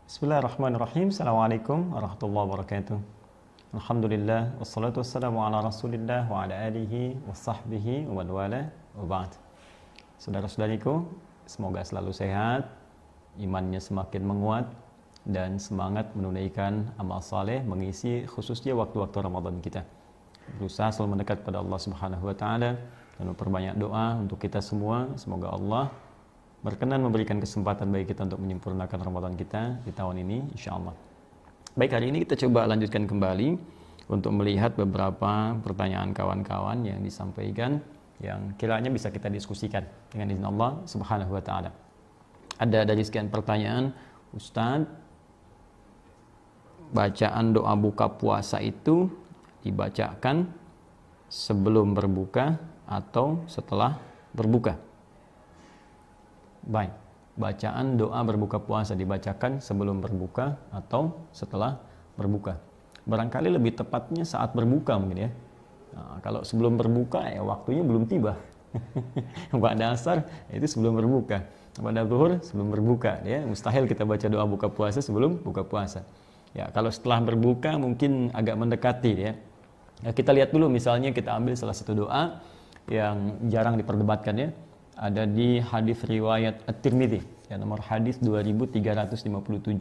Bismillahirrahmanirrahim. Assalamualaikum warahmatullahi wabarakatuh. Alhamdulillah, wassalatu wassalamu ala rasulillah wa ala alihi wa sahbihi wa man wala wa ba'd. Saudara-saudariku, semoga selalu sehat, imannya semakin menguat, dan semangat menunaikan amal saleh mengisi khususnya waktu-waktu Ramadan kita. Berusaha selalu mendekat pada Allah Subhanahu wa taala dan memperbanyak doa untuk kita semua. Semoga Allah berkenan memberikan kesempatan bagi kita untuk menyempurnakan Ramadan kita di tahun ini, insyaallah. Baik, hari ini kita coba lanjutkan kembali untuk melihat beberapa pertanyaan kawan-kawan yang disampaikan yang kiranya bisa kita diskusikan dengan izin Allah Subhanahu wa taala. Ada dari sekian pertanyaan, Ustaz, bacaan doa buka puasa itu dibacakan sebelum berbuka atau setelah berbuka? Baik, bacaan doa berbuka puasa dibacakan sebelum berbuka atau setelah berbuka. Barangkali lebih tepatnya saat berbuka mungkin ya. Nah, kalau sebelum berbuka ya waktunya belum tiba. Pada asar itu sebelum berbuka. Pada zuhur sebelum berbuka ya. Mustahil kita baca doa buka puasa sebelum buka puasa. Ya, kalau setelah berbuka mungkin agak mendekati ya. Ya, kita lihat dulu, misalnya kita ambil salah satu doa yang jarang diperdebatkan ya. Ada di hadis riwayat At-Tirmidzi, ya, nomor hadis 2357,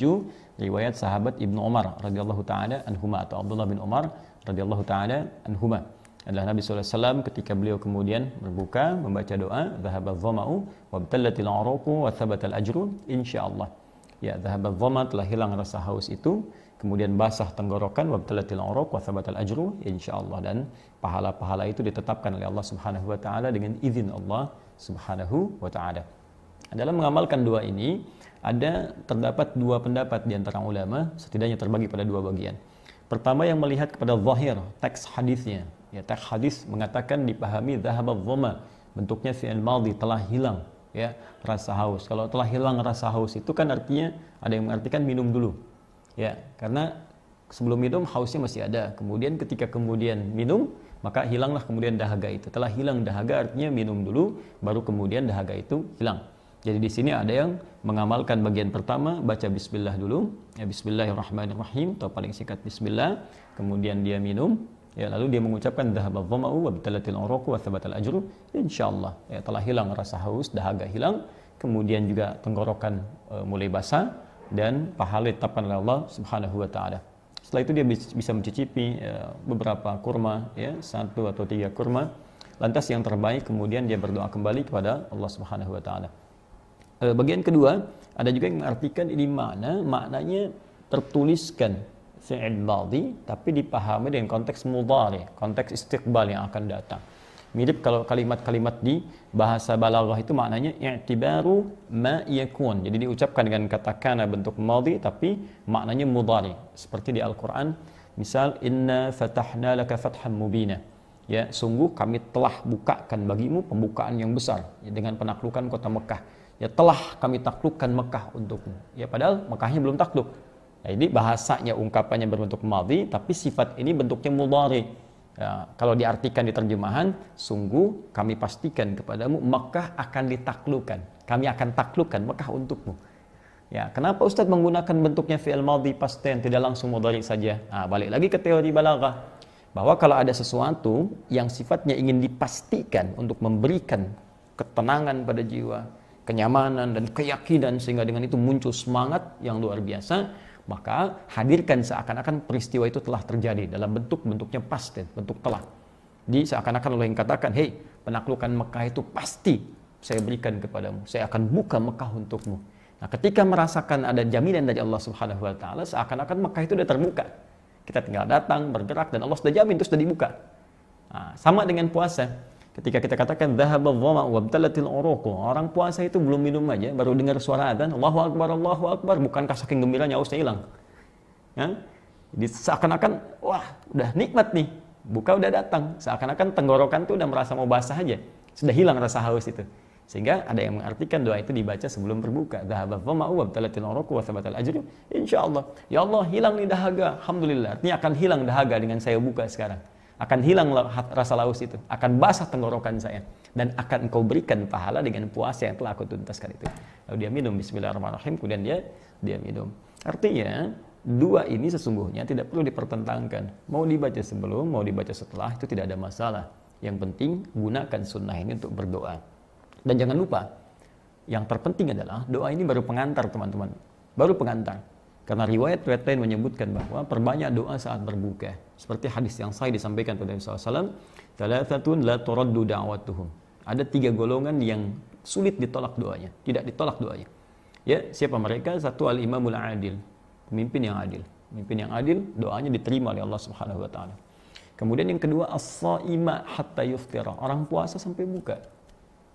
riwayat sahabat Ibnu Umar radhiyallahu taala anhuma atau Abdullah bin Umar radhiyallahu taala anhuma. Adalah Nabi sallallahu alaihi wasallam ketika beliau kemudian berbuka membaca doa, "Dhahaba dhama'u wa btallatil 'uruqu wa thabatal ajru insyaallah." Ya, dhahaba dhama, telah hilang rasa haus itu, kemudian basah tenggorokan, wa btallatil 'uruq wa thabatal ajru insyaallah, dan pahala-pahala itu ditetapkan oleh Allah Subhanahu wa taala dengan izin Allah Subhanahu wa ta'ala. Dalam mengamalkan doa ini terdapat dua pendapat di antara ulama, setidaknya terbagi pada dua bagian. Pertama yang melihat kepada zahir teks hadisnya, ya, teks hadis mengatakan dipahami dhahaba dhama, bentuknya fi'il madhi, telah hilang ya rasa haus. Kalau telah hilang rasa haus itu kan artinya ada yang mengartikan minum dulu. Ya, karena sebelum minum hausnya masih ada. Kemudian ketika minum, maka hilanglah kemudian dahaga itu. Telah hilang dahaga artinya minum dulu, baru kemudian dahaga itu hilang. Jadi di sini ada yang mengamalkan bagian pertama, baca bismillah dulu, ya, bismillahirrahmanirrahim, atau paling singkat bismillah, kemudian dia minum, ya, lalu dia mengucapkan dhahaba dhama'u wa btallatil 'uruqu wa thabatal ajru insyaallah. Ya, telah hilang rasa haus, dahaga hilang, kemudian juga tenggorokan mulai basah, dan pahala ditetapkan oleh Allah Subhanahu wa taala. Setelah itu dia bisa mencicipi beberapa kurma, ya, 1 atau 3 kurma. Lantas yang terbaik kemudian dia berdoa kembali kepada Allah Subhanahu wa taala. Bagian kedua, ada juga yang mengartikan ini maknanya tertuliskan fi'il madhi tapi dipahami dengan konteks mudhari, konteks istiqbal yang akan datang. Mirip kalau kalimat-kalimat di bahasa balaghah itu maknanya i'tibaru ma yakun. Jadi diucapkan dengan kata kana bentuk madhi tapi maknanya mudhari. Seperti di Al-Qur'an, misal inna fatahna laka fatham mubina. Ya, sungguh kami telah bukakan bagimu pembukaan yang besar, ya, dengan penaklukan kota Mekah. Ya, telah kami taklukkan Mekah untukmu. Ya, padahal Mekahnya belum takluk. Nah, ini bahasanya, ungkapannya berbentuk madhi tapi sifat ini bentuknya mudhari. Ya, kalau diartikan di terjemahan, sungguh kami pastikan kepadamu Mekah akan ditaklukkan. Kami akan taklukkan Mekah untukmu. Ya, kenapa Ustaz menggunakan bentuknya fi'il madhi past tense, tidak langsung mudhari saja? Nah, balik lagi ke teori balaghah, bahwa kalau ada sesuatu yang sifatnya ingin dipastikan untuk memberikan ketenangan pada jiwa, kenyamanan dan keyakinan sehingga dengan itu muncul semangat yang luar biasa, maka hadirkan seakan-akan peristiwa itu telah terjadi dalam bentuknya past tense, bentuk telah. Di seakan-akan Allah yang katakan, hei, penaklukan Mekah itu pasti saya berikan kepadamu, saya akan buka Mekah untukmu. Nah, ketika merasakan ada jaminan dari Allah Subhanahu wa taala, seakan-akan Mekah itu sudah terbuka. Kita tinggal datang, bergerak, dan Allah sudah jamin itu sudah dibuka. Nah, sama dengan puasa. Ketika kita katakan dhahaba dhama'u wa btallatil 'uruqu, orang puasa itu belum minum aja, baru dengar suara adzan, Allahu akbar, bukankah saking gembiranya hausnya hilang? Ya? Jadi seakan-akan wah, udah nikmat nih. Buka udah datang, seakan-akan tenggorokan tuh udah merasa mau basah aja. Sudah hilang rasa haus itu. Sehingga ada yang mengartikan doa itu dibaca sebelum berbuka. Dhahaba dhama'u wa btallatil 'uruqu wa thabatal ajru insyaallah. Ya Allah, hilang nih dahaga. Alhamdulillah. Artinya akan hilang dahaga dengan saya buka sekarang. akan hilang rasa haus itu, akan basah tenggorokan saya, dan akan engkau berikan pahala dengan puasa yang telah aku tuntaskan itu. Lalu dia minum bismillahirrahmanirrahim, kemudian dia minum. Artinya dua ini sesungguhnya tidak perlu dipertentangkan. Mau dibaca sebelum, mau dibaca setelah, itu tidak ada masalah. Yang penting gunakan sunnah ini untuk berdoa. Dan jangan lupa, yang terpenting adalah doa ini baru pengantar teman-teman. Baru pengantar. Karena riwayat-riwayat lain menyebutkan bahwa perbanyak doa saat berbuka. Seperti hadis yang sahih disampaikan pada Nabi SAW, "Thalathatun la turaddu da'watuhum." Ada 3 golongan yang sulit ditolak doanya, tidak ditolak doanya. Ya, siapa mereka? Satu, al-imamul adil, pemimpin yang adil. Pemimpin yang adil, doanya diterima oleh Allah Subhanahu wa taala. Kemudian yang kedua, as-shaima hatta yuftira, orang puasa sampai buka.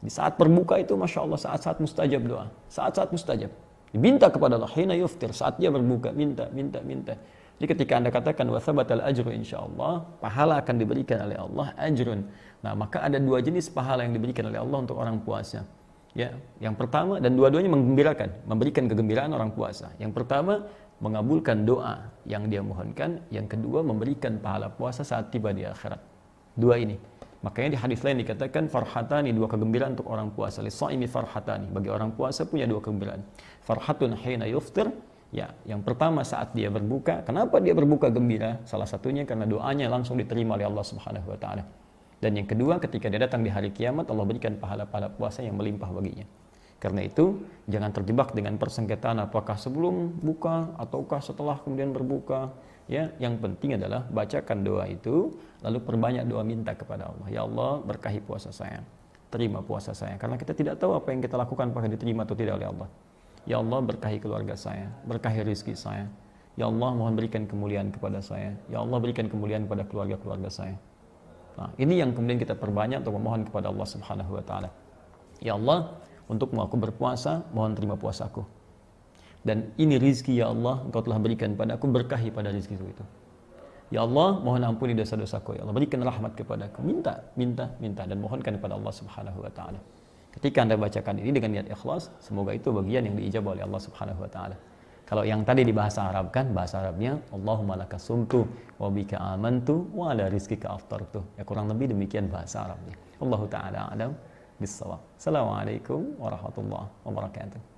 Di saat berbuka itu Masya Allah saat-saat mustajab doa, saat-saat mustajab. Diminta kepada Allah, hina yuftir, saat dia berbuka, minta. Jadi ketika Anda katakan wa thabatal ajru insyaallah, pahala akan diberikan oleh Allah, ajrun. Nah, maka ada 2 jenis pahala yang diberikan oleh Allah untuk orang puasa. Ya, yang pertama, dan dua-duanya menggembirakan, memberikan kegembiraan orang puasa. Yang pertama, mengabulkan doa yang dia mohonkan. Yang kedua, memberikan pahala puasa saat tiba di akhirat. 2 ini. Makanya di hadis lain dikatakan farhatani, 2 kegembiraan untuk orang puasa. Lis-shaimi farhatani, bagi orang puasa punya 2 kegembiraan. Farhatun hina yuftir, ya, yang pertama saat dia berbuka. Kenapa dia berbuka gembira? Salah satunya karena doanya langsung diterima oleh Allah Subhanahu wa taala. Dan yang kedua, ketika dia datang di hari kiamat, Allah berikan pahala-pahala puasa yang melimpah baginya. Karena itu, jangan terjebak dengan persengketaan apakah sebelum buka ataukah setelah kemudian berbuka. Ya, yang penting adalah bacakan doa itu, lalu perbanyak doa minta kepada Allah. Ya Allah, berkahi puasa saya, terima puasa saya. Karena kita tidak tahu apa yang kita lakukan apakah diterima atau tidak oleh Allah. Ya Allah, berkahi keluarga saya, berkahi rezeki saya. Ya Allah, mohon berikan kemuliaan kepada saya. Ya Allah, berikan kemuliaan kepada keluarga-keluarga saya. Nah, ini yang kemudian kita perbanyak untuk memohon kepada Allah Subhanahu wa taala. Ya Allah, untukmu aku berpuasa, mohon terima puasaku. Dan ini rizki ya Allah, Engkau telah berikan padaku, berkahi pada rizki itu. Ya Allah, mohon ampuni dosa-dosaku. Ya Allah, berikan rahmat kepadaku. Minta, dan mohonkan kepada Allah Subhanahu wa taala. Ketika Anda bacakan ini dengan niat ikhlas, semoga itu bagian yang diijabah oleh Allah Subhanahu wa taala. Kalau yang tadi di bahasa Arab kan, bahasa Arabnya Allahumma laka sumtu wa bika amantu wa ala rizkika aftartu. Ya, kurang lebih demikian bahasa Arabnya. Allahu taala a'lam bissawab. Assalamualaikum warahmatullahi wabarakatuh.